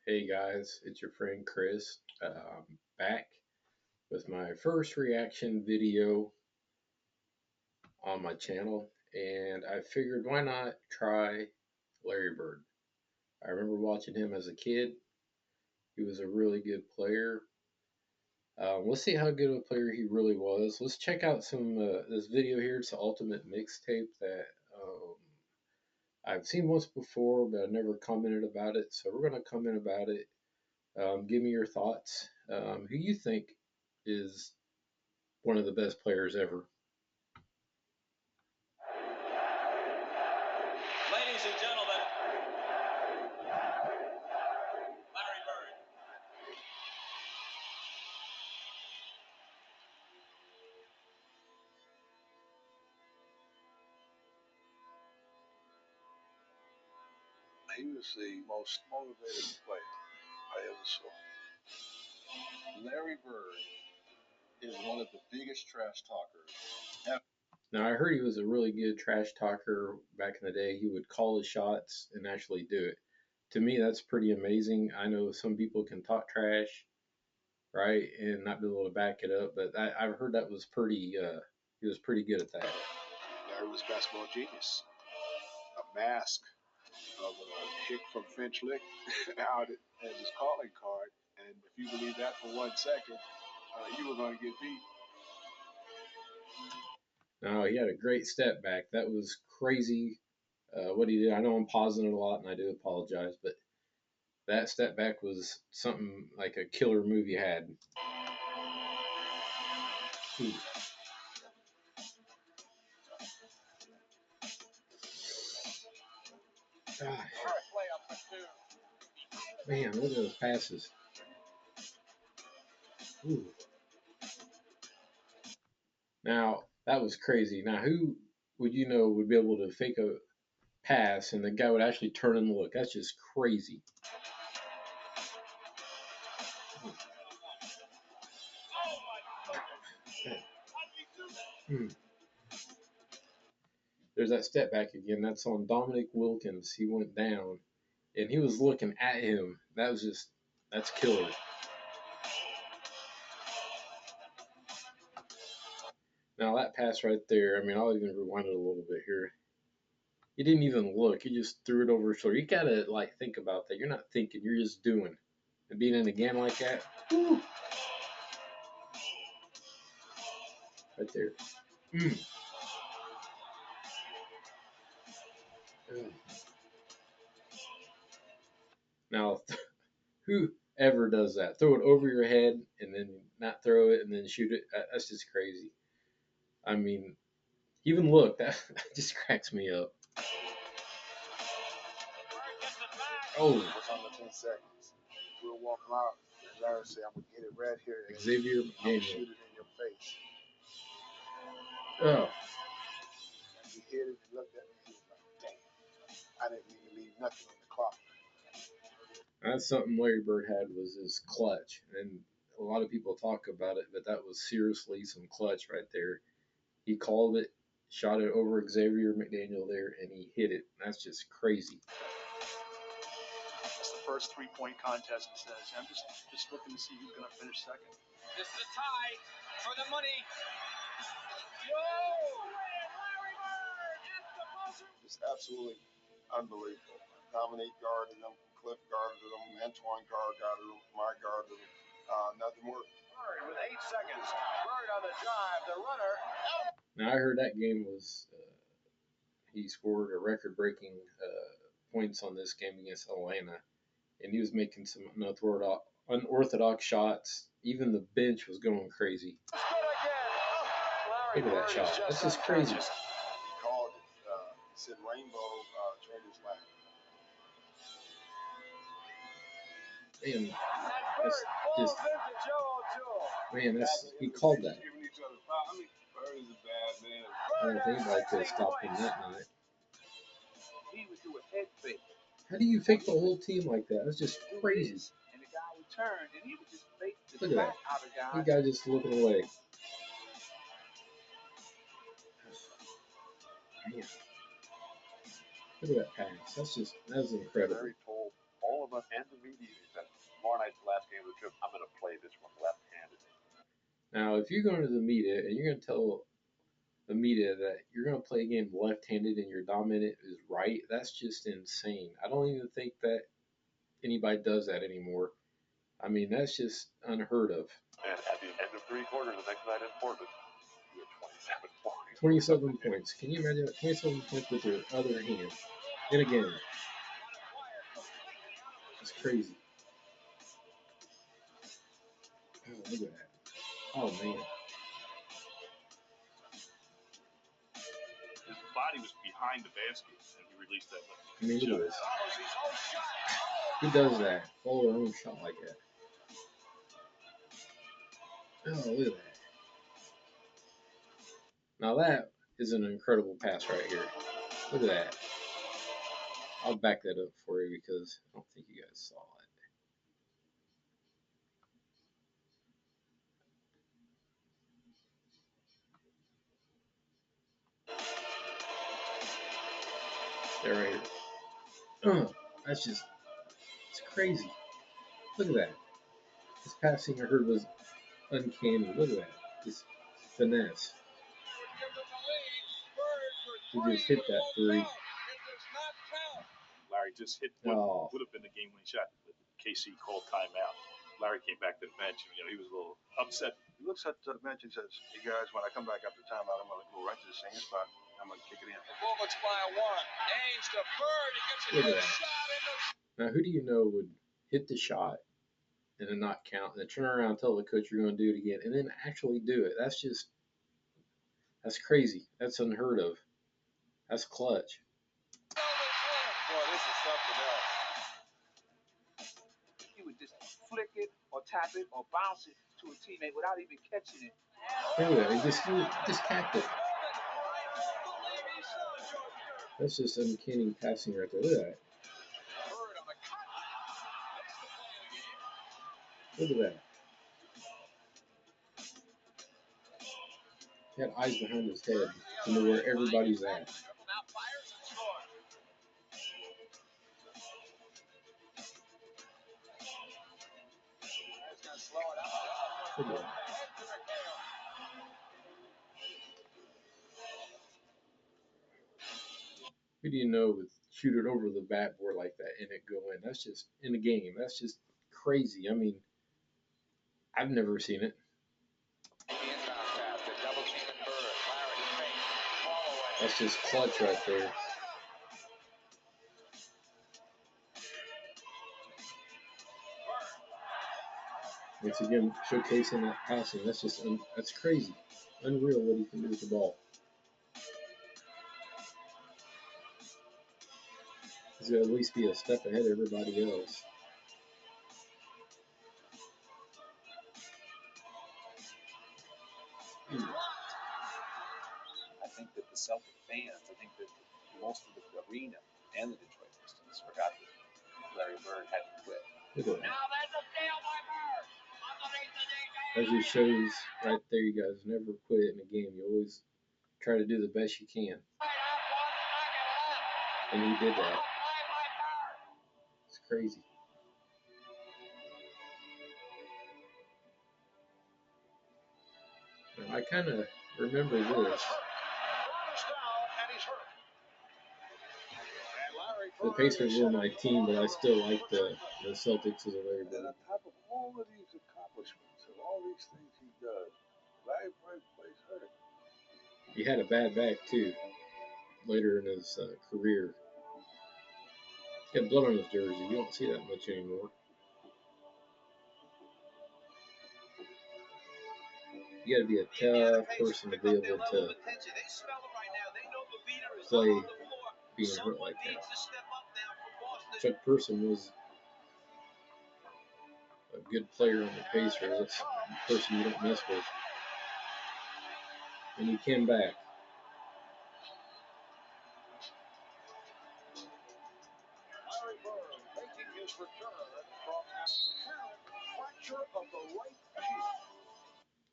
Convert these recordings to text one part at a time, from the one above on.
Hey guys, it's your friend Chris, back with my first reaction video on my channel, and I figured why not try Larry Bird. I remember watching him as a kid. He was a really good player. Let's see how good of a player he really was. Let's check out some this video here. It's the ultimate mixtape that I've seen once before, but I never commented about it. So we're gonna comment about it. Give me your thoughts. Who you think is one of the best players ever? Ladies and gentlemen, Larry Bird. He was the most motivated player I ever saw. Larry Bird is one of the biggest trash talkers ever. Now I heard he was a really good trash talker back in the day. He would call his shots and actually do it. To me, that's pretty amazing. I know some people can talk trash, right, and not be able to back it up, but I've heard that was pretty. He was pretty good at that. Larry was basketball genius. A mask of a hick from Finch Lick out as his calling card. And if you believe that for 1 second, you were going to get beat. Now he had a great step back. That was crazy. What he did. I know I'm pausing it a lot, and I do apologize, but that step back was something like a killer move you had. Ooh. Gosh. Man, look at those passes. Ooh. Now, that was crazy. Now, who would you know would be able to fake a pass and the guy would actually turn and look? That's just crazy. Hmm. There's that step back again. That's on Dominic Wilkins. He went down and he was looking at him. That's killer. Now, that pass right there, I mean, I'll even rewind it a little bit here. He didn't even look. He just threw it over his shoulder. You gotta like think about that. You're not thinking. You're just doing. And being in the game like that, whew, right there. Mm. Now, who ever does that? Throw it over your head and then not throw it and then shoot it. That's just crazy. I mean, even look, that just cracks me up. Oh, It was under 10 seconds. We were walking out, and Larry said, I'm going to get it right here. Xavier I'm going to McDaniel. shoot it in your face. Oh, And he hit it and looked at me. He was like, damn, I didn't mean to leave nothing on the clock. that's something Larry Bird had was his clutch, and a lot of people talk about it, but that was seriously some clutch right there. He called it, shot it over Xavier McDaniel there, and he hit it. That's just crazy. It's the first three-point contest, he says. I'm just looking to see who's going to finish second. This is a tie for the money. Yo! Larry Bird at the buzzer. Just absolutely unbelievable. Dominique guarded him, Cliff guarded him, Antoine guarded him, my guarded him. Nothing worked. Bird with 8 seconds. Bird on the drive. The runner. Now I heard that game was he scored a record-breaking points on this game against Atlanta, and he was making some unorthodox shots. Even the bench was going crazy. Look at that shot. That's just crazy. He called it, he said rainbow Jordan's lap. Man, that's just he called that. Bird is a bad man. I don't know if anybody could have stopped him that night. He would do a head fake. How do you fake the whole team like that? That's just crazy. And the guy would turn, and he would just fake the Look at that. out of guy. The guy just looking away. Man. Look at that pass. That's incredible. Larry told all of us and the media that Now, if you're going to the media and you're going to tell the media that you're going to play a game left-handed and your dominant is right, that's just insane. I don't even think that anybody does that anymore. I mean, that's just unheard of. And at the end of three quarters the next night in Portland, you had 27 points. 27 points. Can you imagine that? 27 points with your other hand in a game. It's crazy. Oh, look at that. Oh, man. His body was behind the basket, and he released that left. I mean, look at this. Who does that? Follow their own shot like that. Oh, look at that. Now that is an incredible pass right here. Look at that. I'll back that up for you because I don't think you guys saw it. There right here. That's just, it's crazy. Look at that. This passing I heard was uncanny. Look at that. Just finesse. He just hit that three. Larry just hit what would have been the game-winning shot. KC called timeout. Larry came back to the bench. You know, he was a little upset. He looks at the bench and says, "Hey guys, when I come back after timeout, I'm going to go right to the same spot. I'm going to kick it in." The Bullets by one. Ainge to Bird. He gets a good shot in the. Now, who do you know would hit the shot and then not count, and then turn around and tell the coach you're going to do it again, and then actually do it? That's crazy. That's unheard of. That's clutch. Boy, this is something else. He would just flick it or tap it or bounce it to a teammate without even catching it. Look at that. He just tapped it. That's just uncanny passing right there. Look at that. Look at that. He had eyes behind his head to know where everybody's at. Look at that. Who do you know would shoot it over the backboard like that and it go in? That's just in the game. That's just crazy. I mean, I've never seen it. That's just clutch right there. Once again, showcasing that passing. That's just that's crazy. Unreal what he can do with the ball. He's got to at least be a step ahead of everybody else. I think that the Celtic fans, I think that most of the arena and the Detroit Pistons forgot that Larry Bird had to quit. Look at that. That just shows right there, you guys never quit in a game. You always try to do the best you can. And he did that. It's crazy. Now, I kind of remember this. The Pacers were my team, but I still like the Celtics as a Larry Bird. And on top of all of these accomplishments and all these things he does, Larry Bird plays hurt. He had a bad back too later in his career. He had blood on his jersey. You don't see that much anymore. You got to be a tough person to be able to play being hurt like that. Chuck Person was a good player on the Pacers. That's a person you don't mess with. And he came back. Larry Bird making his return from an apparent fracture of the right cheek.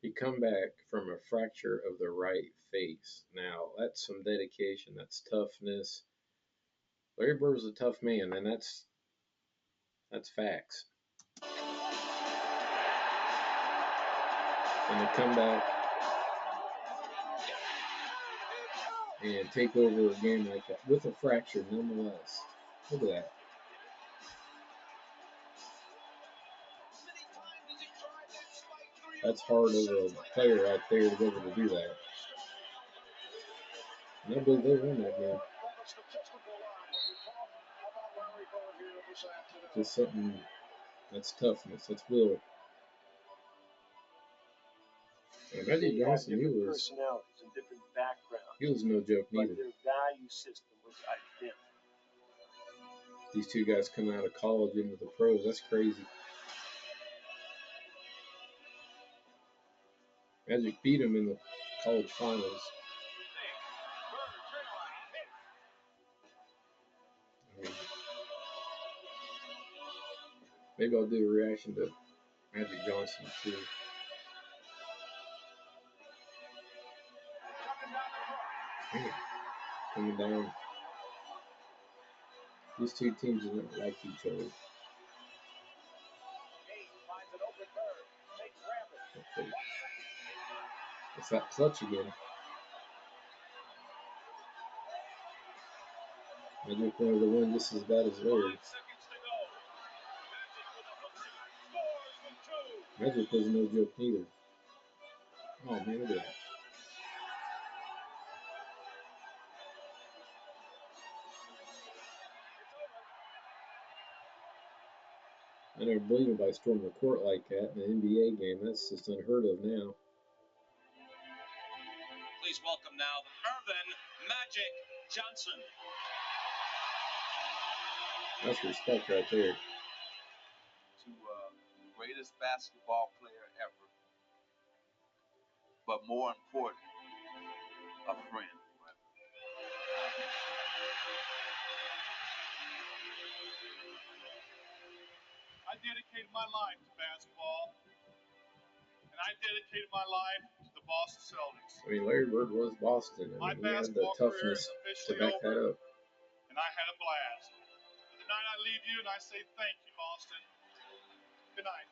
He come back from a fracture of the right face. Now, that's some dedication. That's toughness. Larry Bird's a tough man, and that's facts. and to come back and take over a game like that with a fracture nonetheless. Look at that. That's hard over a player out there to be able to do that. And I believe they won that game. Just something that's toughness, that's will. And Magic Johnson, he was no joke neither. Their value system was identical. These two guys come out of college into the pros. That's crazy. Magic beat him in the college finals. I mean, maybe I'll do a reaction to Magic Johnson too. Man, coming down. These two teams don't like each other. Okay. It's that clutch again. Magic wanted to win just as bad as Larry. Magic was no joke neither. Oh man, look at that. I never believed anybody stormed the court like that in an NBA game. That's just unheard of now. Please welcome now Irvin Magic Johnson. That's respect right there. To greatest basketball player ever, but more important, a friend. I dedicated my life to basketball, and I dedicated my life to the Boston Celtics. I mean, Larry Bird was Boston. I mean, he had the toughness to back that up. And I had a blast. But tonight I leave you and I say thank you, Boston. Good night.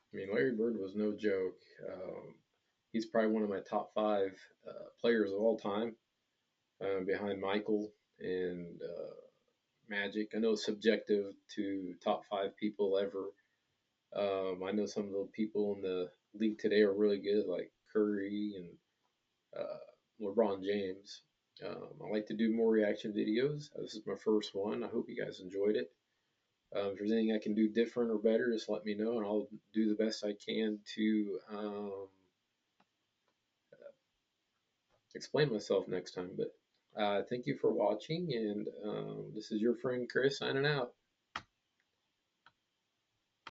I mean, Larry Bird was no joke. He's probably one of my top 5 players of all time, behind Michael and Magic. I know it's subjective to top 5 people ever. I know some of the people in the league today are really good, like Curry and LeBron James. I like to do more reaction videos. This is my first one. I hope you guys enjoyed it. If there's anything I can do different or better, just let me know, and I'll do the best I can to explain myself next time. But thank you for watching, and this is your friend Chris signing out.